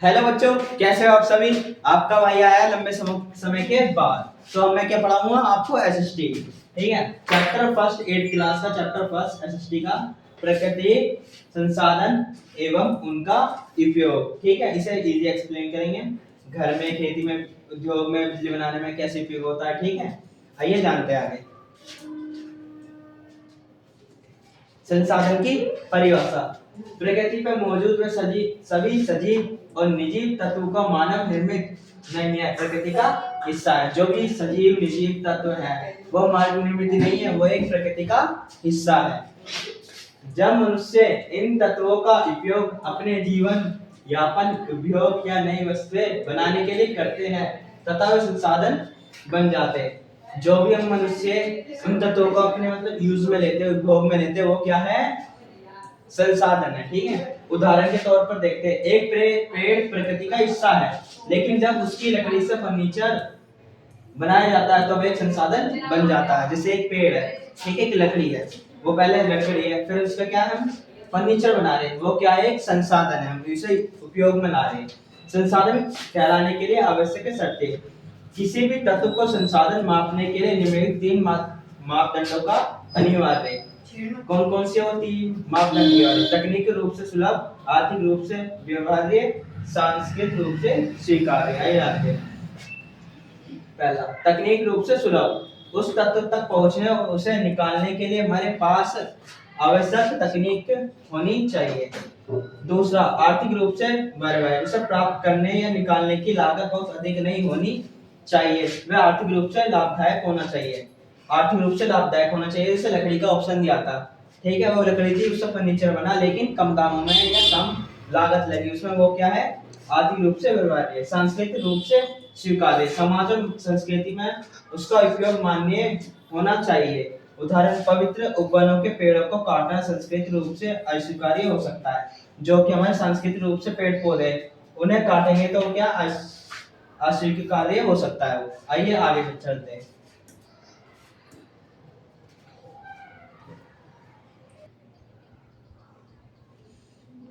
Hello बच्चों, कैसे हो आप सभी। आपका भाई आया लंबे समय के बाद। तो अब मैं क्या पढ़ाऊंगा आपको एसएसटी। ठीक है, चैप्टर फर्स्ट 8th क्लास का चैप्टर फर्स्ट एसएसटी का प्रकृति संसाधन एवं उनका उपयोग। ठीक है, इसे इजी एक्सप्लेन करेंगे। घर में, खेती में, उद्योग में, बिजली बनाने में कैसे उपयोग होता है। ठीक है, आइए जानते हैं आगे। संसाधन की परिभाषा। प्रकृति पर मौजूद व सभी सजीव और निर्जीव तत्वों का मानव निर्मित नहीं है, प्रकृति का हिस्सा है। जो भी सजीव निर्जीव तत्व है वो मानव निर्मित नहीं है, वो एक प्रकृति का हिस्सा है। जब मनुष्य इन तत्वों का उपयोग अपने जीवन यापन, उपयोग या नई वस्तुएं बनाने के लिए करते हैं तथा वे संसाधन बन जाते हैं। जो भी हम मनुष्य उन तत्वों को अपने यूज में लेते हैं, उपभोग में लेते हैं, वो क्या है? संसाधन है। ठीक है, उदाहरण के तौर पर देखते हैं, एक पेड़ प्रकृति का हिस्सा है, लेकिन जब उसकी लकड़ी से फर्नीचर बनाया जाता है तो वह एक संसाधन बन जाता है। जैसे एक पेड़ है, ठीक है, एक लकड़ी है, वो पहले लकड़ी है, फिर उसका क्या है, हम फर्नीचर बना रहे हैं, वो क्या है? एक संसाधन है, हम इसे उपयोग में ला रहे हैं। संसाधन कहलाने के लिए आवश्यक शर्तें। किसी भी तत्व को संसाधन मापने के लिए निम्नलिखित 3 मापदंडों का अनिवार्य है। कौन कौन सी होती मापदंड? तकनीकी रूप से सुलभ, आर्थिक रूप से व्यवहार्य, सांस्कृतिक रूप से स्वीकार्य। आइए आगे। पहला, तकनीक रूप से सुलभ। उस तत्व तक पहुंचने और उसे निकालने के लिए हमारे पास आवश्यक तकनीक होनी चाहिए। दूसरा, आर्थिक रूप से व्यवहार्य। उसे प्राप्त करने या निकालने की लागत बहुत अधिक नहीं होनी चाहिए, वह आर्थिक रूप से लाभदायक होना चाहिए। आर्थिक रूप से लाभदायक होना चाहिए। जैसे लकड़ी का ऑप्शन दिया था, ठीक है, वो लकड़ी थी, उससे फर्नीचर बना, लेकिन कम दामों में या कम लागत लगी उसमें, वो क्या है? आर्थिक रूप से व्यवहार्य। सांस्कृतिक रूप से स्वीकार्य। समाज और संस्कृति में उसका उपयोग मान्य होना चाहिए। उदाहरण, पवित्र उपवनों के पेड़ों को काटना सांस्कृतिक रूप से अस्वीकार्य हो सकता है। जो कि हमारे सांस्कृतिक रूप से पेड़ पौधे, उन्हें काटेंगे तो क्या अस्वीकार्य हो सकता है वो। आइए आगे चलते हैं।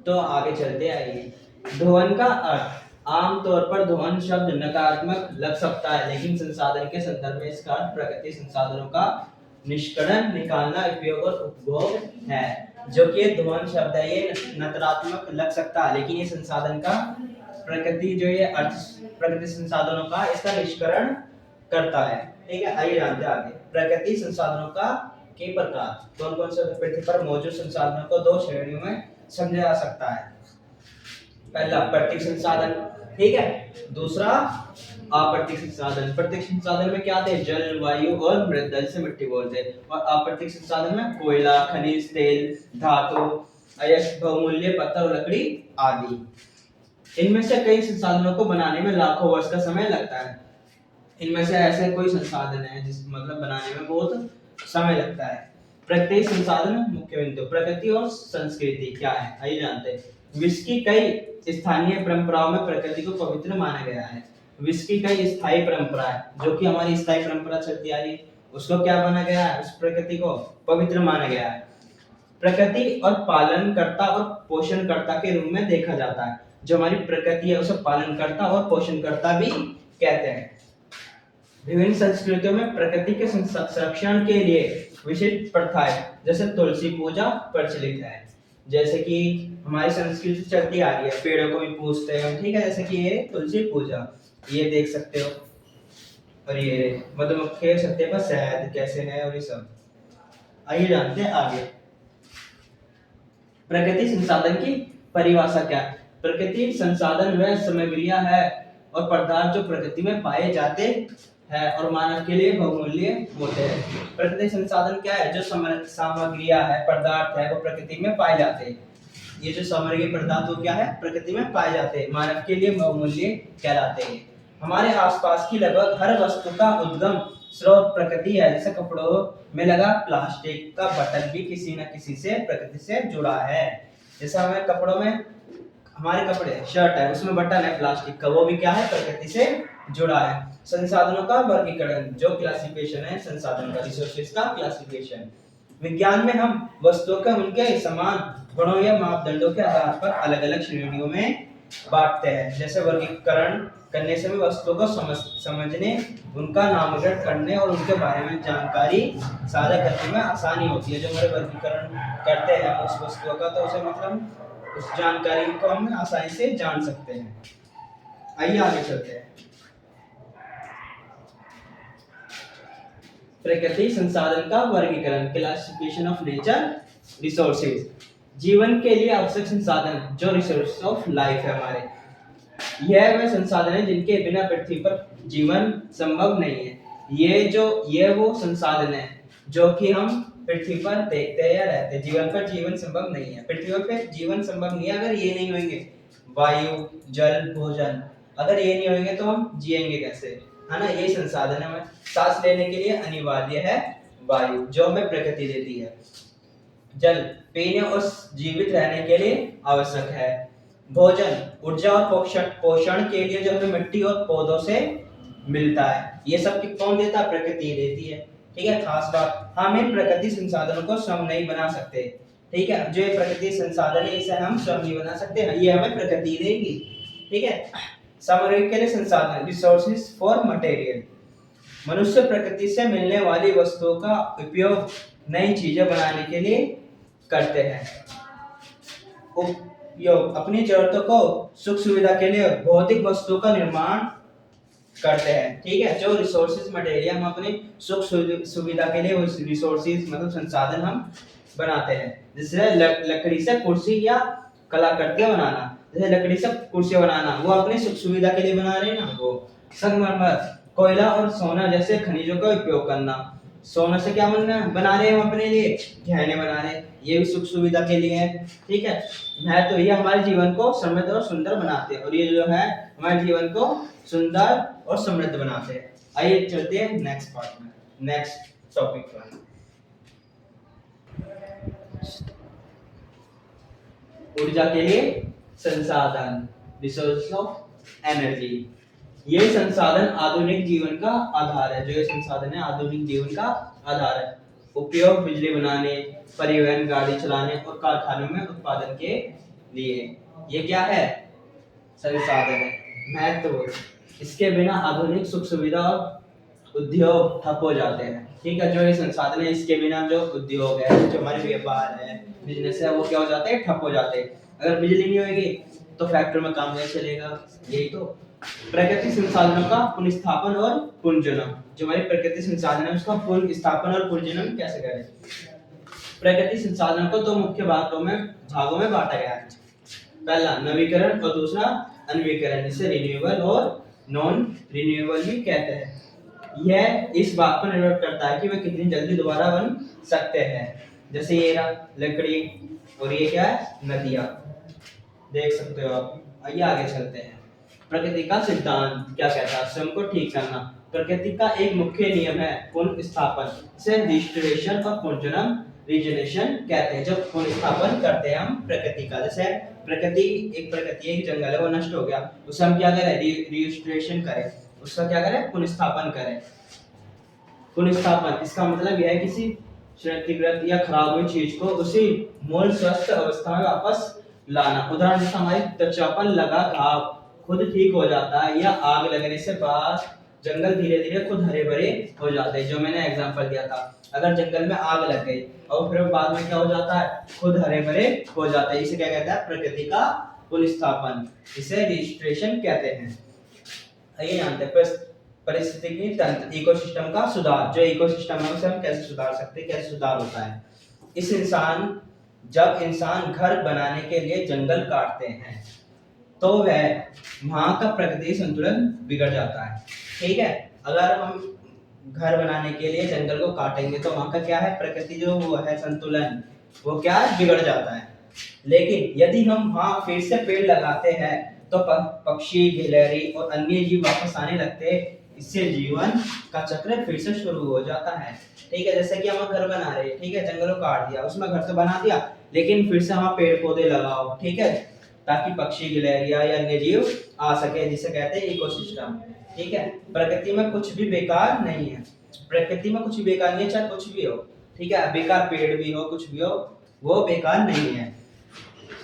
तो आगे चलते आइए। ध्वन का अर्थ। आमतौर पर ध्वन शब्द नकारात्मक लग सकता है, लेकिन संसाधन के संदर्भ में इसका अर्थ प्रकृति संसाधनों का निष्कलन, निकालना, उपयोग और उपभोग है। जो कि ध्वन शब्द है, ये नकारात्मक लग सकता है, लेकिन ये संसाधन का प्रकृति जो ये अर्थ प्रकृति संसाधनों का इसका निष्करण करता है। ठीक है, आइए जानते हैं आगे। प्रकृति संसाधनों का के प्रकार। कौन कौन से पृथ्वी पर मौजूद संसाधनों को 2 श्रेणियों में समझा जा सकता है। पहला, प्रत्यक्ष संसाधन, ठीक है। दूसरा, अप्रत्यक्ष संसाधन। प्रत्यक्ष संसाधन में क्या आते हैं? जल, वायु और मृदा, जिसे मिट्टी बोलते हैं। और अप्रत्यक्ष संसाधन में कोयला, खनिज तेल, धातु, अयस्क, बहुमूल्य पत्थर और लकड़ी आदि। इनमें से कई संसाधनों को बनाने में लाखों वर्ष का समय लगता है। इनमें से ऐसे कोई संसाधन है जिस बनाने में बहुत समय लगता है। प्रत्येक संसाधन मुख्य बिंदु। प्रकृति और संस्कृति क्या है, आइए जानते हैं। विश्व की कई स्थानीय परंपराओं में प्रकृति को पवित्र माना गया है। विश्व की कई स्थायी परंपरा है, जो कि हमारी स्थायी परंपरा चलती आ रही है, उसको क्या माना गया है? उस प्रकृति को पवित्र माना गया है। प्रकृति और पालनकर्ता और पोषणकर्ता के रूप में देखा जाता है। जो हमारी प्रकृति है उसे पालनकर्ता और पोषणकर्ता भी कहते हैं। विभिन्न संस्कृतियों में प्रकृति के संरक्षण के लिए विशिष्ट प्रथाएं, जैसे तुलसी पूजा प्रचलित है। जैसे कि हमारी संस्कृति चलती आ रही है, पेड़ों को भी पूजते हैं, ठीक है। जैसे कि ये तुलसी पूजा, ये देख सकते हो। और ये मधुमक्खी सत्य पर शहद कैसे है, और ये सब। आइए जानते हैं आगे। प्रकृति संसाधन की परिभाषा क्या है? प्रकृति संसाधन वह सामग्रियां है और पदार्थ जो प्रकृति में पाए जाते हैं और मानव के लिए बहुमूल्य होते हैं। प्रकृति संसाधन क्या है? जो सामग्रियां है, पदार्थ है, वो प्रकृति में पाए जाते हैं। ये जो सामग्री पदार्थ वो क्या है? प्रकृति में पाए जाते हैं, मानव के लिए बहुमूल्य कहलाते हैं। हमारे आसपास की लगभग हर वस्तु का उद्गम स्रोत प्रकृति है। जैसे कपड़ों में लगा प्लास्टिक का बटन भी किसी न किसी से प्रकृति से जुड़ा है। जैसे हमें कपड़ों में, हमारे कपड़े शर्ट है, उसमें बटन है प्लास्टिक का, वो भी क्या है? प्रकृति से जुड़ा है। संसाधनों का वर्गीकरण, जो क्लासिफिकेशन है संसाधनों का, रिसोर्सेज का क्लासिफिकेशन। विज्ञान में हम वस्तुओं के उनके समान गुणों या मापदंडों के आधार पर अलग अलग श्रेणियों में बांटते हैं। जैसे वर्गीकरण करने से भी वस्तुओं को समझने, उनका नामकरण करने और उनके बारे में जानकारी साझा करने में आसानी होती है। जो हमारे वर्गीकरण करते हैं उस वस्तुओं का, तो उसे मतलब उस जानकारी को हम आसानी से जान सकते हैं। आइए आगे चलते हैं। प्रकृति संसाधन का वर्गीकरण, क्लासिफिकेशन ऑफ नेचर रिसोर्सेज। जीवन के लिए आवश्यक संसाधन जो रिसोर्स ऑफ लाइफ है हमारे, यह वह संसाधन है जिनके बिना पृथ्वी पर जीवन संभव नहीं है। ये वो संसाधन है जो कि हम पृथ्वी पर देखते हैं या रहते हैं। जीवन पर जीवन संभव नहीं है, पृथ्वी पर जीवन संभव नहीं है अगर ये नहीं होंगे। वायु, जल, भोजन, अगर ये नहीं होंगे तो हम जिएंगे कैसे, है ना। ये संसाधन हमें सांस लेने के लिए अनिवार्य है वायु, जो हमें प्रकृति देती है। जल पीने और जीवित रहने के लिए आवश्यक है। भोजन ऊर्जा और पोषण के लिए जो हमें मिट्टी और पौधों से मिलता है। ये सब कौन देता है? प्रकृति देती है। ठीक है, खास बात, हम इन प्रकृति संसाधनों को स्वयं नहीं बना सकते। ठीक है, जो ये प्रकृति संसाधन है इसे हम स्वयं नहीं बना सकते, ये हमें प्रकृति देगी। ठीक है, सामग्री के लिए संसाधन, रिसोर्सेज फॉर मटेरियल। मनुष्य प्रकृति से मिलने वाली वस्तुओं का उपयोग नई चीजें बनाने के लिए करते हैं। उपयोग अपनी जरूरतों को सुख सुविधा के लिए भौतिक वस्तुओं का निर्माण करते हैं। ठीक है, जो रिसोर्सेज मटेरियल हम अपनी सुख सुविधा के लिए उस रिसोर्सेज मतलब संसाधन हम बनाते हैं। जैसे लकड़ी से कुर्सी या कलाकृतियां बनाना, जैसे लकड़ी से कुर्सी बनाना वो अपनी सुख सुविधा के लिए बना रहे हैं ना। वो संगमरमर, कोयला और सोना जैसे खनिजों का उपयोग करना। सोना से क्या बना रहे हैं हम अपने लिए? गहने बना रहे हैं, ये भी सुख सुविधा के लिए है। ठीक है, तो ये हमारे जीवन को समृद्ध और सुंदर बनाते हैं, और ये जो है हमारे जीवन को सुंदर और समृद्ध बनाते हैं। आइए चलते हैं नेक्स्ट पार्ट में, नेक्स्ट टॉपिक पर। ऊर्जा के लिए संसाधन, रिसोर्स ऑफ एनर्जी। ये संसाधन आधुनिक जीवन का आधार है। जो ये संसाधन है आधुनिक जीवन का आधार है। उपयोग बिजली बनाने, परिवहन, गाड़ी चलाने और कारखानों में उत्पादन के लिए। ये क्या है? संसाधन है। महत्व, इसके बिना आधुनिक सुख सुविधा और उद्योग ठप हो जाते हैं। ठीक है, जो ये संसाधन है इसके बिना जो उद्योग है, जो हमारे व्यापार है, बिजनेस है, वो क्या हो जाते हैं? ठप हो जाते हैं। अगर बिजली नहीं होगी तो फैक्ट्री में काम कैसे चलेगा? यही तो। प्रकृति संसाधनों का पुनर्स्थापन और पुनर्जनन, जो हमारी प्रकृति संसाधन है उसका पुनर्स्थापन और पुनर्जनन कैसे करें? प्रकृति संसाधनों को दो मुख्य भागों में बांटा गया है। पहला नवीकरण और दूसरा अनवीकरण, जिसे रिन्यूएबल और नॉन रिन्यूएबल भी कहते हैं। यह इस बात पर निर्भर करता है कि वे कितनी जल्दी दोबारा बन सकते हैं। जैसे ये लकड़ी, और ये क्या है? नदियां, देख सकते हो आप। आइए आगे चलते हैं। प्रकृति का सिद्धांत क्या कहता है? स्वयं को ठीक करना। प्रकृति का एक मुख्य नियम है पुनर्स्थापन, इसे रिस्टोरेशन और पुनर्जनन, रिजनरेशन कहते हैं। जब पुनर्स्थापन करते हैं हम प्रकृति का, जैसे प्रकृति एक जंगल है, वो नष्ट हो गया, उसे हम क्या करें? रिस्टोरेशन करें, उसका क्या करें? पुनर्स्थापन करें। पुनर्स्थापन इसका मतलब यह है किसी क्षतिग्रस्त या खराब हुई चीज को उसी मूल स्वस्थ अवस्था में वापस लाना। उदाहरण जैसे हमारी त्वचा पर लगा घाव खुद ठीक हो जाता है, या आग लगने से बाद जंगल धीरे धीरे खुद हरे भरे हो जाते हैं। जो मैंने एग्जांपल दिया था, अगर जंगल में आग लग गई और फिर बाद में क्या हो जाता है? खुद हरे भरे हो जाते हैं। इसे क्या कहता है? प्रकृति का पुनर्स्थापन, इसे रिस्टोरेशन कहते हैं। आइए जानते हैं पारिस्थितिकी तंत्र, इकोसिस्टम का सुधार। जो इकोसिस्टम है उसे हम कैसे सुधार सकते हैं, कैसे सुधार होता है? जब इंसान घर बनाने के लिए जंगल काटते हैं तो वहां का प्रकृति संतुलन बिगड़ जाता है। ठीक है, अगर हम घर बनाने के लिए जंगल को काटेंगे तो वहां का क्या है? प्रकृति जो वो है संतुलन, वो क्या है? बिगड़ जाता है। लेकिन यदि हम वहां फिर से पेड़ लगाते हैं तो पक्षी, गिलहरी और अन्य जीव वापस आने लगते हैं। इससे जीवन का चक्र फिर से शुरू हो जाता है। ठीक है, जैसे कि हम घर बना रहे हैं, ठीक है, जंगल को काट दिया, उसमें घर तो बना दिया, लेकिन फिर से वहां पेड़ पौधे लगाओ, ठीक है, ताकि पक्षी, गिलहरियां या अन्य जीव आ सके, जिसे कहते हैं इकोसिस्टम। ठीक है, प्रकृति में कुछ भी बेकार नहीं है। प्रकृति में कुछ भी बेकार नहीं है, चाहे कुछ भी हो। ठीक है, बेकार पेड़ भी हो, कुछ भी हो, वो बेकार नहीं है।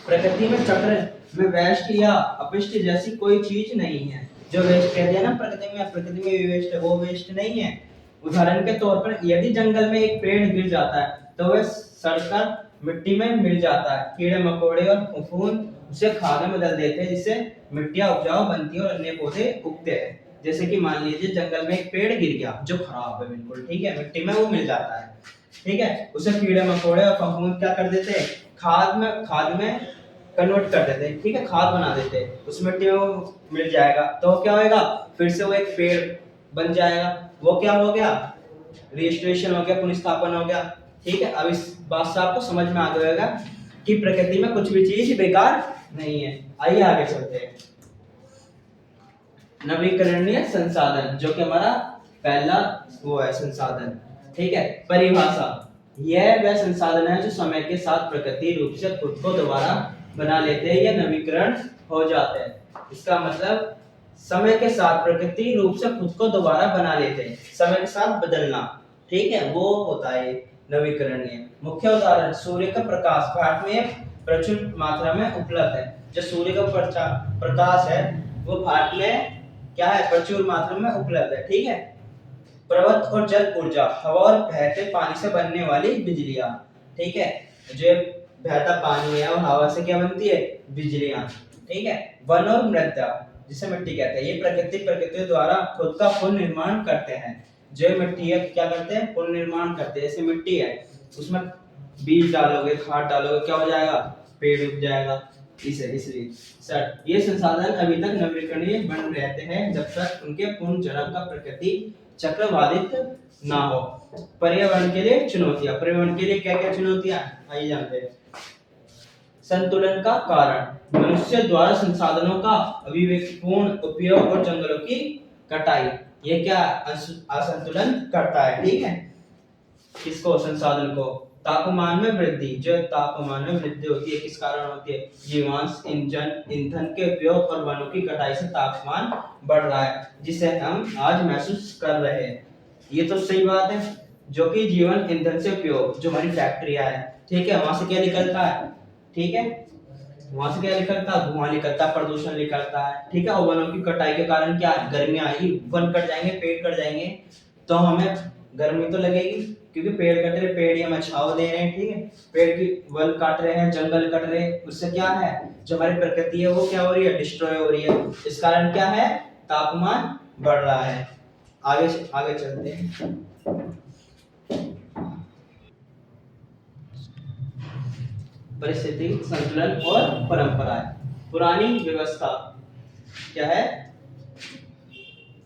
प्रकृति में चक्र में वेस्ट या अपशिष्ट जैसी कोई चीज नहीं है। जो वेस्ट कहते हैं ना प्रकृति में भी वेस्ट है, वो वेस्ट नहीं है। उदाहरण के तौर पर यदि जंगल में एक पेड़ गिर जाता है तो वह सड़कर मिट्टी में मिल जाता है। कीड़े मकोड़े और फफूंद उसे खाद में बदल देते हैं, जिससे मिट्टियां उपजाऊ बनती है और अन्य पौधे उगते हैं। जैसे कि मान लीजिए जंगल में एक पेड़ गिर गया जो खराब है बिल्कुल, ठीक है, मिट्टी में वो मिल जाता है, ठीक है, उसे कीड़े मकोड़े और फफूंद क्या कर देते हैं, खाद में कन्वर्ट कर देते हैं, ठीक है, खाद बना देते हैं, उस मिट्टी में वो मिल जाएगा। तो क्या होएगा, फिर से वो एक पेड़ बन जाएगा। वो क्या हो गया, रिस्टोरेशन हो गया, पुनर्स्थापन हो गया। ठीक है, अब इस बात से आपको समझ में आ गया होगा कि प्रकृति में कुछ भी चीज बेकार नहीं है। आइए आगे चलते हैं। नवीकरणीय संसाधन, जो कि हमारा पहला वो है संसाधन, ठीक है। परिभाषा, यह वह संसाधन है जो समय के साथ प्रकृति रूप से खुद को दोबारा बना लेते हैं या नवीकरण हो जाते हैं। इसका मतलब समय के साथ प्रकृति रूप से खुद को दोबारा बना लेते हैं, समय के साथ बदलना, ठीक है, वो होता है नवीकरणीय। मुख्य उदाहरण, सूर्य का प्रकाश भारत में प्रचुर मात्रा में उपलब्ध है। जो सूर्य का प्रकाश है वो भारत में क्या है, प्रचुर मात्रा में उपलब्ध है, ठीक है। पर्वत और जल ऊर्जा, हवा और बहते पानी से बनने वाली बिजलियां, ठीक है, जो बहता पानी है और हवा से क्या बनती है, बिजलियां, ठीक है। वन और मृदा, जिसे मिट्टी कहते हैं, ये प्रकृति द्वारा खुद का पुनर्निर्माण करते हैं। जो मिट्टी है क्या करते हैं, पुनर्निर्माण करते हैं। जैसे मिट्टी है, उसमें बीज डालोगे, खाद डालोगे, क्या हो जाएगा, पेड़ उग जाएगा। इसलिए सर ये संसाधन अभी तक नवीकरणीय बन रहते हैं जब तक उनके पुनर्जनन का प्रकृति चक्र बाधित ना हो। पर्यावरण के लिए चुनौतियां, पर्यावरण के लिए क्या क्या चुनौतियां, आइए जानते हैं। संतुलन का कारण, मनुष्य द्वारा संसाधनों का अविवेकपूर्ण उपयोग और जंगलों की कटाई, ये क्या असंतुलन करता है, ठीक है, किसको, संसाधन को। तापमान में वृद्धि, जो तापमान में वृद्धि होती है किस कारण होती है, जीवांश ईंधन के उपयोग और वनों की कटाई से तापमान बढ़ रहा है, जिसे हम आज महसूस कर रहे हैं। ये तो सही बात है, जो कि जीवन ईंधन से उपयोग, जो हमारी फैक्ट्रियां है, ठीक है, वहां से क्या निकलता है, ठीक है, वहां से क्या निकलता है, धुआं निकलता है, प्रदूषण निकलता है, ठीक है। और वनों की कटाई के कारण क्या है, गर्मी आएगी, वन कट जाएंगे, पेड़ कट जाएंगे, तो हमें गर्मी तो लगेगी, क्योंकि पेड़ कट रहे, पेड़ हमें छाव दे रहे हैं, ठीक है, पेड़ की वन काट रहे हैं, जंगल कट रहे हैं, उससे क्या है, जो हमारी प्रकृति है वो क्या हो रही है, डिस्ट्रॉय हो रही है। इस कारण क्या है, तापमान बढ़ रहा है। आगे आगे चलते हैं। परिस्थिति संतुलन और परंपराएं। पुरानी व्यवस्था क्या है,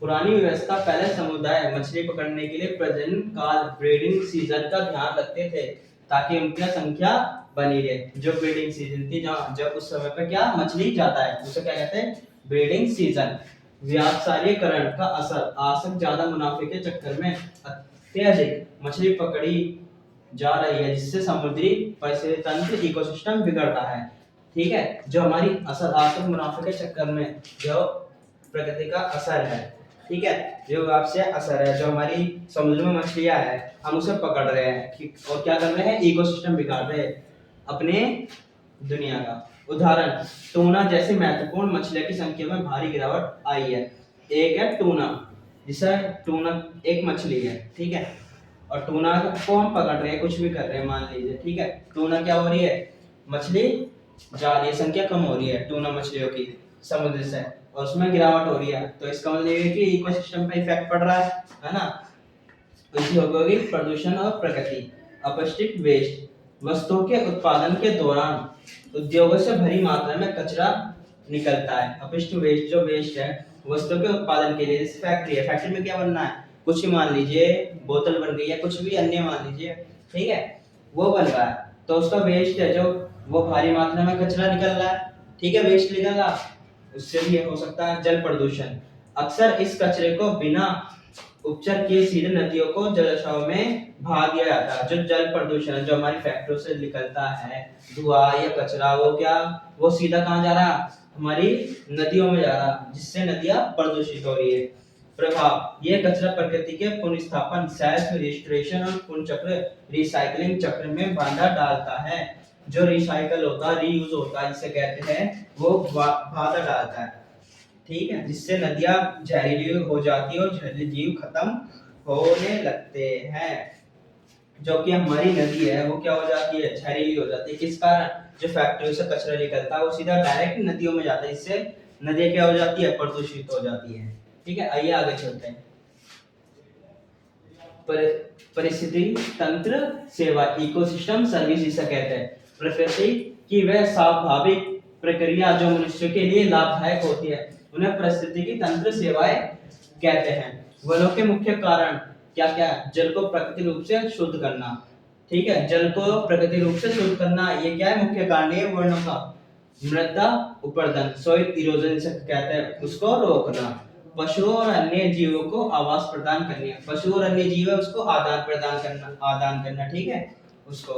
पुरानी व्यवस्था पहले समुदाय मछली पकड़ने के लिए प्रजनन काल, ब्रीडिंग सीजन का ध्यान रखते थे ताकि उनकी संख्या बनी रहे। जो ब्रीडिंग सीजन थी, जब उस समय पे क्या मछली जाता है, उसे क्या कहते हैं, ब्रीडिंग सीजन। व्यावसायीकरण का असर, आसक ज्यादा मुनाफे के चक्कर में अत्यधिक मछली पकड़ी जा रही है, जिससे समुद्री परिस्थिति तंत्र इकोसिस्टम बिगड़ रहा है, ठीक है। जो हमारी असर आसक मुनाफे के चक्कर में जो प्रकृति का असर है, ठीक है, जो आपसे असर है, जो हमारी समुद्र में मछलियां है, हम उसे पकड़ रहे हैं और क्या कर रहे हैं, इकोसिस्टम बिगाड़ रहे हैं अपने दुनिया का। उदाहरण, टूना जैसी महत्वपूर्ण मछलियों की संख्या में भारी गिरावट आई है। एक है टूना, जिसे टूना एक मछली है, ठीक है, और टूना को हम पकड़ रहे हैं, कुछ भी कर रहे हैं मान लीजिए, ठीक है, टूना क्या हो रही है, मछली जा रही है, संख्या कम हो रही है टूना मछलियों की समुद्र से, और उसमें गिरावट हो रही है, तो इसका मतलब ये है कि इकोसिस्टम पे इफेक्ट पड़ रहा है ना। इसलिए होगी प्रदूषण और प्रकृति। अपशिष्ट वेस्ट, वस्तुओं के उत्पादन के दौरान उद्योगों से भरी मात्रा में कचरा निकलता है। अपशिष्ट वेस्ट, जो वेस्ट है वस्तुओं के उत्पादन के लिए, जैसे फैक्ट्री है, फैक्ट्री में क्या बनना है, कुछ भी मान लीजिए, बोतल बन गई है, कुछ भी अन्य मान लीजिए, ठीक है, वो बन रहा है, तो उसका वेस्ट है, जो वो भारी मात्रा में कचरा निकल रहा है, ठीक है, वेस्ट निकल रहा, उससे भी हो सकता है जल प्रदूषण। अक्सर इस कचरे को बिना उपचार किए सीधे नदियों को जलाशयों में बहा दिया जाता है। जो जल प्रदूषण जो हमारी फैक्ट्रियों से निकलता है, धुआं या कचरा, वो क्या, वो सीधा कहाँ जा रहा है, हमारी नदियों में जा रहा है, जिससे नदियां प्रदूषित हो रही है। प्रभाव, ये कचरा प्रकृति के पुनर्स्थापन, सेल्फ रिस्टोरेशन और पुनर्चक्र रिसाइकलिंग चक्र में बाधा डालता है। जो रिसाइकल होता है, रीयूज होता है, जिसे कहते हैं, वो बाधा डालता है। ठीक है, जिससे नदियां जहरीली हो जाती है और जहरीले जीव खत्म होने लगते हैं। जो कि हमारी नदी है वो क्या हो जाती है, जहरीली हो जाती है। किस कारण? जो फैक्ट्रियों से कचरा निकलता है वो सीधा डायरेक्ट नदियों में जाता है, इससे नदियां क्या हो जाती है, प्रदूषित हो जाती है। ठीक है, आइए आगे चलते हैं। परिस्थिति तंत्र सेवा, इकोसिस्टम सर्विस इसे कहते हैं। प्रकृति की वह स्वाभाविक प्रक्रिया जो मनुष्य के लिए लाभदायक होती है, उन्हें परिस्थिति तंत्र सेवाएं कहते हैं। वनों के मुख्य कारण क्या क्या है? जल को प्राकृतिक रूप से शुद्ध करना। ठीक है, जल को प्राकृतिक रूप से शुद्ध करना, ये क्या है मुख्य कारण है वनों का। मृदा उपरदन, सॉइल इरोजन जिसे कहते हैं, उसको रोकना। पशुओं और अन्य जीवों को आवास प्रदान करनी है। पशु और अन्य जीव है उसको आदान करना। ठीक है, उसको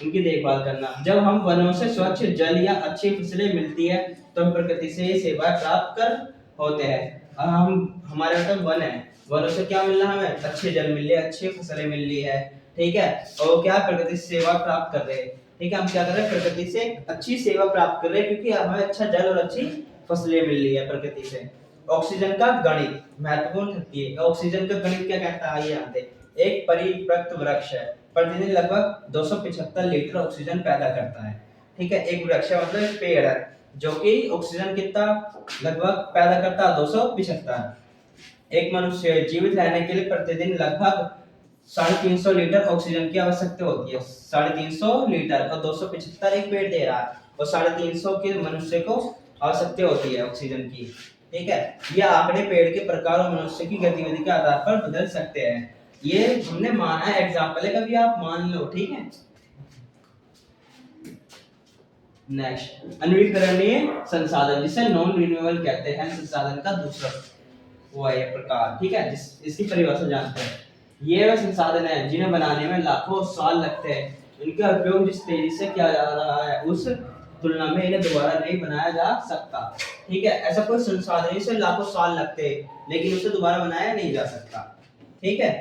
उनकी देखभाल करना। जब हम वनों से स्वच्छ जल या अच्छी फसलें मिलती है तो हम प्रकृति से ये सेवाएं प्राप्त कर होते हैं। और हम हमारे मतलब वन है, वनों से क्या मिल रहा है हमें? अच्छे जल मिल रहे, अच्छी फसलें मिल रही है। ठीक है, और क्या प्रकृति से सेवा प्राप्त कर रहे हैं। ठीक है, हम क्या कर रहे हैं? प्रकृति से अच्छी सेवा प्राप्त कर रहे हैं, क्योंकि हमें अच्छा जल और अच्छी फसलें मिल रही है प्रकृति से। ऑक्सीजन का गणित महत्वपूर्ण है। ऑक्सीजन का गणित क्या कहता है, आइए जानते हैं। एक परिपक्व वृक्ष है, प्रतिदिन लगभग 275 लीटर ऑक्सीजन पैदा करता है। ठीक है, एक वृक्ष है मतलब एक पेड़ है जो कि ऑक्सीजन कितना लगभग पैदा करता है? 275। एक मनुष्य जीवित रहने के लिए प्रतिदिन लगभग 350 लीटर ऑक्सीजन की आवश्यकता होती है। 350 लीटर और 275 एक पेड़ दे रहा है, और 350 के मनुष्य को आवश्यकता होती है ऑक्सीजन की। ठीक है, ये आंकड़े पेड़ के प्रकार और मनुष्य की गतिविधि के आधार पर बदल सकते हैं। ये हमने माना है, एग्जाम्पल है, कभी आप मान लो। ठीक है, नेक्स्ट, अनवीकरणीय संसाधन, जिसे नॉन रिन्यूएबल कहते हैं, संसाधन का दूसरा वो है प्रकार। ठीक है, इसकी परिभाषा जानते हैं। ये वे संसाधन है जिन्हें बनाने में लाखों साल लगते हैं। इनका उपयोग जिस तेजी से किया जा रहा है उस तुलना में इन्हें दोबारा नहीं बनाया जा सकता। ठीक है, ऐसा कोई संसाधन जिसे लाखों साल लगते हैं लेकिन उसे दोबारा बनाया नहीं जा सकता। ठीक है,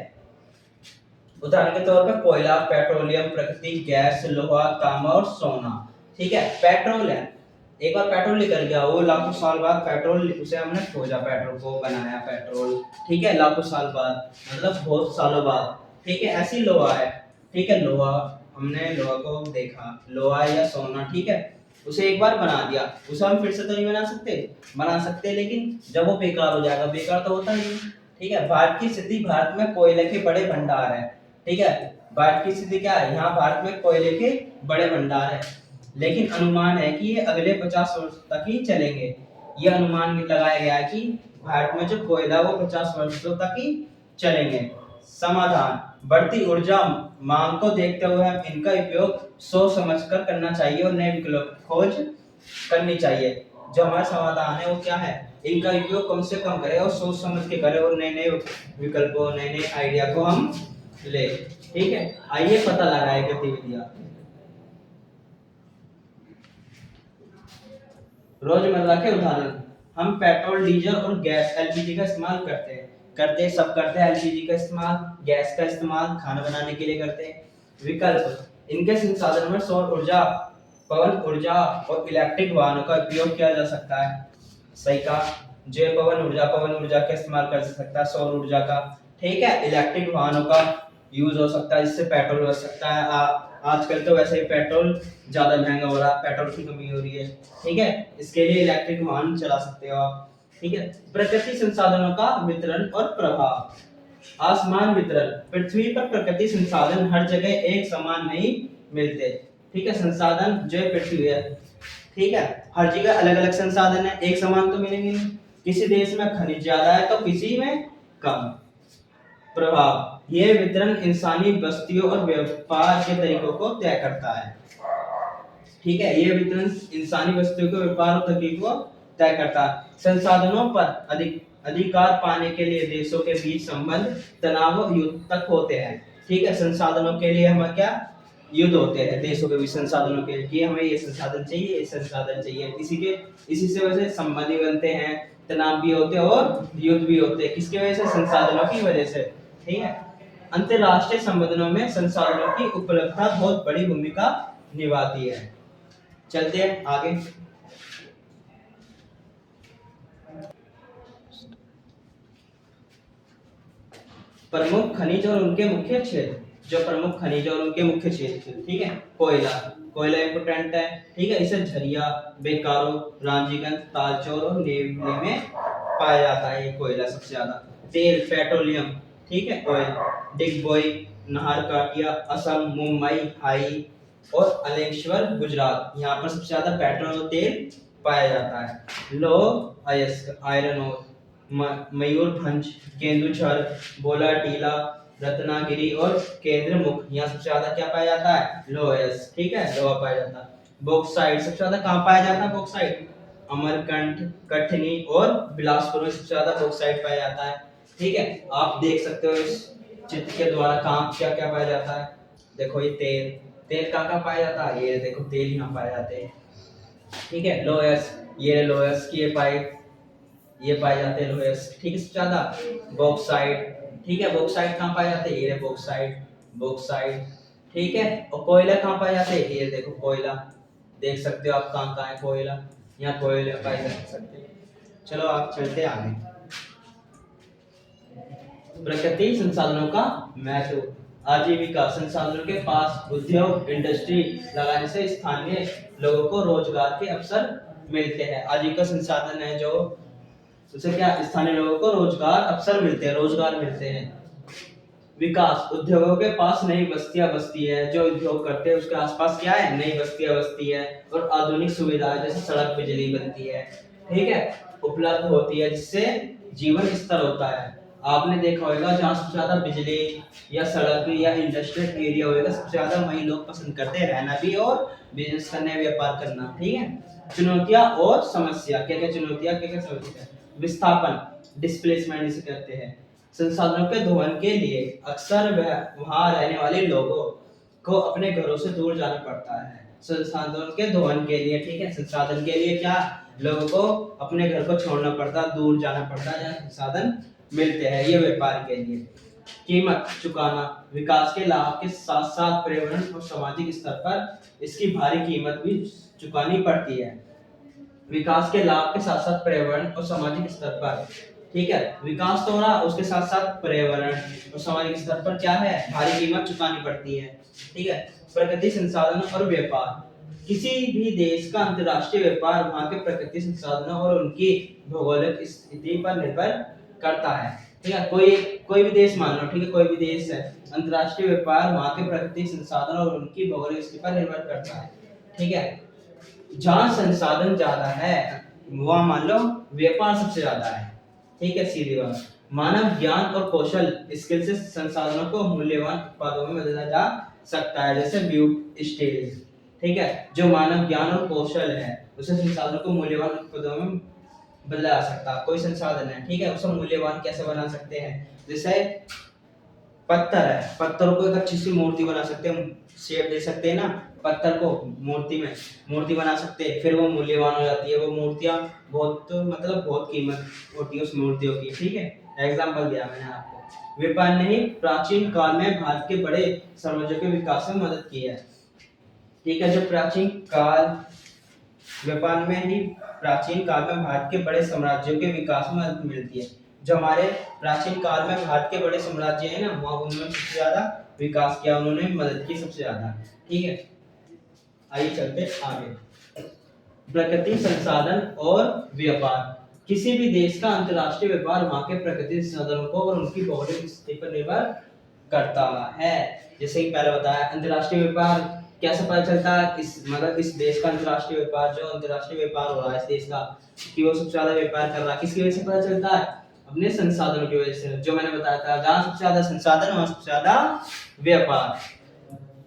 उदाहरण के तौर पर कोयला, पेट्रोलियम, प्राकृतिक गैस, लोहा, तांबा और सोना। ठीक है, पेट्रोल है, एक बार पेट्रोल निकल गया, वो लाखों साल बाद पेट्रोल, उसे हमने खोजा, पेट्रोल को बनाया पेट्रोल। ठीक है, लाखों साल बाद मतलब बहुत सालों बाद। ठीक है, ऐसी लोहा है। ठीक है, लोहा, हमने लोहा को देखा, लोहा या सोना। ठीक है, उसे एक बार बना दिया, उसे हम फिर से तो नहीं बना सकते, बना सकते लेकिन जब वो बेकार हो जाएगा, बेकार तो होता नहीं। ठीक है, भारत की स्थिति, भारत में कोयले के बड़े भंडार है। ठीक है, भारत की स्थिति क्या है, यहाँ भारत में कोयले के बड़े भंडार है, लेकिन अनुमान है कि ये अगले 50 वर्ष तक ही चलेंगे। ये अनुमान लगाया गया है कि भारत में जो कोयला वो 50 वर्षों तक ही चलेंगे। समाधान, बढ़ती ऊर्जा मांग को देखते हुए हम इनका उपयोग सोच समझकर करना चाहिए और नए विकल्प खोज करनी चाहिए। जो हमारा समाधान है वो क्या है, इनका उपयोग कम से कम करें और सोच समझ के करें और नए नए विकल्पों, नए नए आइडिया को हम ले। ठीक है, आइए पता लगाए गतिविधियां। रोजमर्रा के उदाहरण, हम पेट्रोल, डीजल और गैस एलपीजी का इस्तेमाल सब करते हैं। एलपीजी का इस्तेमाल, गैस का इस्तेमाल खाना बनाने के लिए करते हैं। विकल्प, इनके संसाधनों में सौर ऊर्जा, पवन ऊर्जा और इलेक्ट्रिक वाहनों का उपयोग किया जा सकता है। सही कहा, जो पवन ऊर्जा का इस्तेमाल कर सकता है, सौर ऊर्जा का। ठीक है, इलेक्ट्रिक वाहनों का यूज हो सकता है, जिससे पेट्रोल बच सकता है। आजकल तो वैसे ही पेट्रोल ज्यादा महंगा हो रहा है, पेट्रोल की कमी हो रही है। ठीक है, इसके लिए इलेक्ट्रिक वाहन चला सकते हो आप। ठीक है, प्रकृति संसाधनों का वितरण और प्रभाव। आसमान वितरण, पृथ्वी पर प्रकृति संसाधन हर जगह एक समान नहीं मिलते। ठीक है, संसाधन जो पृथ्वी है, ठीक है, हर जगह अलग अलग संसाधन है, एक समान तो मिलेंगे नहीं। किसी देश में खनिज ज्यादा है तो किसी में कम। प्रभाव, यह वितरण इंसानी बस्तियों और व्यापार के तरीकों को तय करता है। ठीक है, यह वितरण इंसानी बस्तियों के व्यापार और तरीकों को तय करता है। संसाधनों पर अधिकार पाने के लिए देशों के बीच संबंध तनाव युद्ध तक होते हैं। ठीक है, संसाधनों के लिए हमें क्या युद्ध होते हैं देशों के बीच, संसाधनों के लिए कि हमें ये संसाधन चाहिए, ये संसाधन चाहिए। इसी से वजह से संबंध भी बनते हैं, तनाव भी होते हैं और युद्ध भी होते हैं। किसकी वजह से? संसाधनों की वजह से। ठीक है, अंतरराष्ट्रीय संबंधों में संसाधनों की उपलब्धता बहुत बड़ी भूमिका निभाती है। चलते हैं आगे। प्रमुख खनिज और उनके मुख्य क्षेत्र, जो प्रमुख खनिज और उनके मुख्य क्षेत्र, ठीक है। कोयला, कोयला इंपोर्टेंट है, ठीक है। इसे झरिया, बेकारो, रांझीगंज, तालचोर और नेवली में पाया जाता है ये कोयला सबसे ज्यादा। तेल, पेट्रोलियम, ठीक है। ऑयल, डिगबोई, नाहरकटिया, असम, मुंबई, हाई और अलेश्वर गुजरात, यहाँ पर सबसे ज्यादा पेट्रोल और तेल पाया जाता है। लौह अयस्क, आयरन और मयूरभंज, केंदुझर, बोला टीला, रत्नागिरी और केंद्रमुख, यहाँ सबसे ज्यादा क्या पाया जाता है? लोहयस्क, ठीक है, लोहा पाया जाता है। बॉक्साइट सबसे ज्यादा कहाँ पाया जाता है? बॉक्साइट अमरकंटक, कठनी और बिलासपुर में सबसे ज्यादा बॉक्साइट पाया जाता है, ठीक है। आप देख सकते हो इस चित्र के द्वारा कहाँ क्या क्या पाया जाता है। देखो ये तेल, तेल कहाँ कहाँ पाया जाता है? ये देखो तेल यहाँ पाए जाते हैं, ठीक है। लोहयस्क, ये लोहयस्क की ये पाए जाते हैं लोहयस्क, ठीक है। सबसे ज्यादा बॉक्साइट, ठीक है। बॉक्साइट कहाँ पाए जाते हैं? ये बॉक्साइट, बॉक्साइट, ठीक है। और कोयला कहाँ पाए जाते हैं? ये देखो कोयला, देख सकते हो आप कहाँ कहाँ है कोयला, यहाँ कोयला पाए जा सकते हैं। चलो आप चलते आगे। प्रकृति संसाधनों का महत्व, आजीविका, संसाधनों के पास उद्योग, इंडस्ट्री लगाने से स्थानीय लोगों को रोजगार के अवसर मिलते हैं। आजीविका संसाधन है जो, उससे क्या स्थानीय लोगों को रोजगार अवसर मिलते हैं, रोजगार मिलते हैं। विकास, उद्योगों के पास नई बस्तियां बसती है, जो उद्योग करते हैं उसके आसपास क्या है? नई बस्तियां बसती है और आधुनिक सुविधाएं जैसे सड़क, बिजली बनती है, ठीक है, उपलब्ध होती है, जिससे जीवन स्तर होता है। आपने देखा होगा जहाँ सबसे ज्यादा बिजली या सड़क या इंडस्ट्रियल एरिया होगा, सबसे ज्यादा वही लोग पसंद करते हैं रहना भी और बिजनेस करने, व्यापार करना, ठीक है। चुनौतियां और समस्या, क्या क्या चुनौतियां, क्या क्या समस्या? विस्थापन, डिस्प्लेसमेंट जिसे कहते हैं। संसाधनों के दोहन के लिए अक्सर वहां रहने वाले लोगों को अपने घरों से दूर जाना पड़ता है। संसाधनों के दोहन के लिए, ठीक है, संसाधन के लिए क्या लोगों को अपने घर को छोड़ना पड़ता है, दूर जाना पड़ता है जहाँ संसाधन मिलते हैं, ये व्यापार के लिए। कीमत चुकाना, विकास के लाभ के साथ साथ पर्यावरण और सामाजिक स्तर पर इसकी भारी कीमत भी चुकानी पड़ती है। विकास के लाभ के साथ साथ पर्यावरण और सामाजिक स्तर पर, ठीक है, विकास तो हो रहा, उसके साथ साथ पर्यावरण और सामाजिक स्तर पर क्या है? भारी कीमत चुकानी पड़ती है, ठीक है। प्रकृति संसाधन और व्यापार, किसी भी देश का अंतर्राष्ट्रीय व्यापार वहां के प्रकृति संसाधनों और उनकी भौगोलिक स्थिति पर निर्भर करता है, ठीक है। कोई कोई भी देश मान लो, ठीक है, कोई भी देश है, अंतर्राष्ट्रीय व्यापार वहां के प्रकृति संसाधन और उनकी भौगोलिक स्थिति पर निर्भर करता है, ठीक है। जहां संसाधन ज्यादा है वहां मान लो व्यापार सबसे ज्यादा है, ठीक है, सीधी बात। मानव ज्ञान और कौशल, स्किल से संसाधनों को मूल्यवान उत्पादों में बदला जा सकता है, जैसे ब्यूट स्टील, ठीक है। जो मानव ज्ञान और कौशल है उसे संसाधनों को मूल्यवान उत्पादों में बदला जा सकता है। कोई संसाधन है, ठीक है, उसे मूल्यवान कैसे बना सकते हैं? जैसे पत्थर है, पत्थरों को एक अच्छी सी मूर्ति बना सकते हैं, शेप दे सकते हैं ना, पत्थर को मूर्ति में मूर्ति बना सकते हैं, फिर वो मूल्यवान हो जाती है। वो मूर्तियां बहुत, मतलब बहुत कीमत होती है उस मूर्तियों की, ठीक है। एग्जांपल दिया मैंने आपको। व्यापार ने ही प्राचीन काल में भारत के बड़े साम्राज्यों के विकास में मदद की है, ठीक है। जो प्राचीन काल, व्यापार में ही प्राचीन काल में भारत के बड़े साम्राज्यों के विकास में मदद मिलती है। जो हमारे प्राचीन काल में भारत के बड़े साम्राज्य है ना, वहां उन्होंने सबसे ज्यादा विकास किया, उन्होंने मदद की सबसे ज्यादा, ठीक है। आइए चलते आगे। प्रकृति संसाधन और व्यापार, किसी भी देश का अंतर्राष्ट्रीय व्यापार वहां के प्रकृति संसाधनों को और उनकी भौगोलिक स्थिति पर निर्भर करता है। जैसे कि पहले बताया, अंतर्राष्ट्रीय व्यापार कैसे पता चलता है? इस मतलब इस देश का अंतर्राष्ट्रीय व्यापार, जो अंतर्राष्ट्रीय व्यापार हो रहा है इस देश का, कि वो सबसे ज्यादा व्यापार कर रहा है, किसकी वजह से पता चलता है? अपने संसाधनों की वजह से। जो मैंने बताया था, जहां सबसे ज्यादा संसाधन वहां सबसे ज्यादा व्यापार।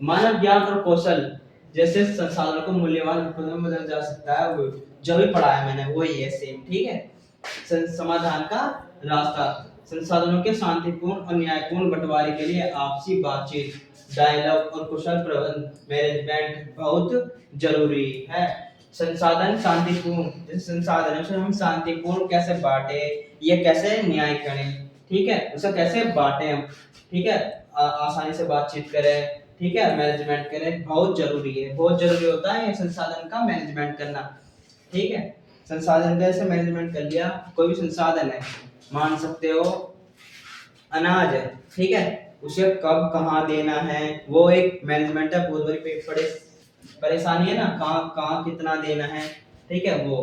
मानव ज्ञान और कौशल, जैसे संसाधनों को मूल्यवान उत्पादों में बदला जा सकता है, वो जो भी पढ़ा है मैंने वही है सेम, ठीक है। समाधान का रास्ता, संसाधनों के शांतिपूर्ण और न्यायपूर्ण बंटवारे के लिए आपसी बातचीत, डायलॉग और कुशल प्रबंधन मैनेजमेंट बहुत जरूरी है। संसाधन शांतिपूर्ण, जैसे संसाधनों से हम शांतिपूर्ण कैसे बांटे, ये कैसे न्याय करें, ठीक है, उसे कैसे बांटे हम, ठीक है, आसानी से बातचीत करें, ठीक है, मैनेजमेंट करें, बहुत जरूरी है, बहुत जरूरी होता है ये संसाधन का मैनेजमेंट करना। ठीक है, संसाधन कैसे मैनेजमेंट कर लिया, कोई भी संसाधन है, मान सकते हो अनाज है, ठीक है, उसे कब कहाँ देना है, वो एक मैनेजमेंट है, बहुत बड़ी परेशानी है ना, कहाँ कहाँ कितना देना है। ठीक है, वो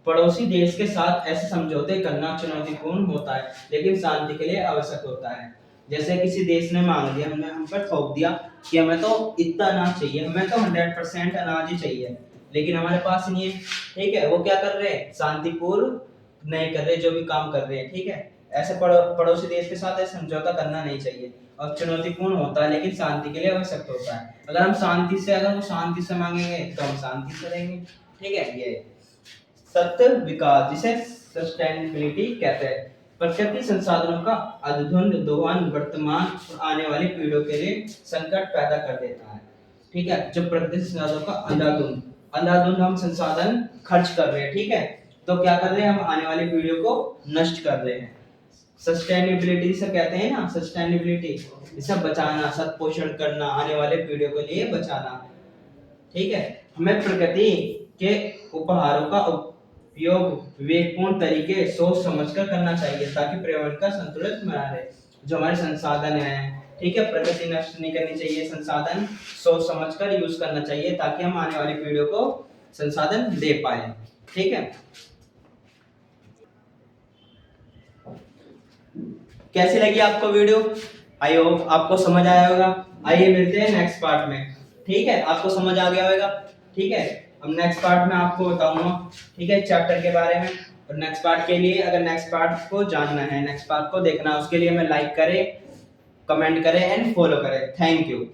पड़ोसी देश के साथ ऐसे समझौते करना चुनौतीपूर्ण होता है, लेकिन शांति के लिए आवश्यक होता है। जैसे किसी देश ने मांग लिया, हमने हम पर थोप दिया कि हमें तो इतना अनाज चाहिए, हमें तो 100% अनाज ही चाहिए, लेकिन हमारे पास नहीं है। ठीक है, वो क्या कर रहे हैं, शांतिपूर्ण नहीं कर रहे जो भी काम कर रहे हैं। ठीक है, ऐसे पड़ोसी देश के साथ ऐसे समझौता करना नहीं चाहिए, और चुनौतीपूर्ण होता है लेकिन शांति के लिए आवश्यक होता है। अगर हम शांति से, अगर वो शांति से मांगेंगे तो हम शांति से रहेंगे। ठीक है, ये सत्य विकास जिसे सस्टेनेबिलिटी कहते हैं, प्रकृति संसाधनों का अधुंध दोहन वर्तमान और आने वाली पीढ़ियों के लिए संकट पैदा कर देता है। ठीक है, जब प्रकृति संसाधनों का अंधाधुंध हम संसाधन खर्च कर रहे हैं, ठीक है, तो क्या कर रहे हैं, हम आने वाली पीढ़ियों को नष्ट कर रहे हैं। सस्टेनेबिलिटी से कहते हैं ना, सस्टेनेबिलिटी इसे बचाना, सत्पोषण करना, आने वाले पीढ़ियों के लिए बचाना। ठीक है, हमें प्रकृति के उपहारों का उपयोग विवेकपूर्ण तरीके सोच समझकर करना चाहिए, ताकि पर्यावरण का संतुलित बना रहे। जो हमारे संसाधन है, ठीक है, प्रकृति नष्ट नहीं करनी चाहिए, संसाधन सोच समझकर यूज करना चाहिए, ताकि हम आने वाली पीढ़ियों को संसाधन दे पाए। ठीक है, कैसी लगी आपको वीडियो, आई होप आपको समझ आया होगा। आइए मिलते हैं नेक्स्ट पार्ट में। ठीक है, आपको समझ आ गया होगा। ठीक है, अब नेक्स्ट पार्ट में आपको बताऊंगा, ठीक है, चैप्टर के बारे में। और नेक्स्ट पार्ट के लिए, अगर नेक्स्ट पार्ट को जानना है, नेक्स्ट पार्ट को देखना है, उसके लिए मैं लाइक करें, कमेंट करें एंड फॉलो करें। Thank you.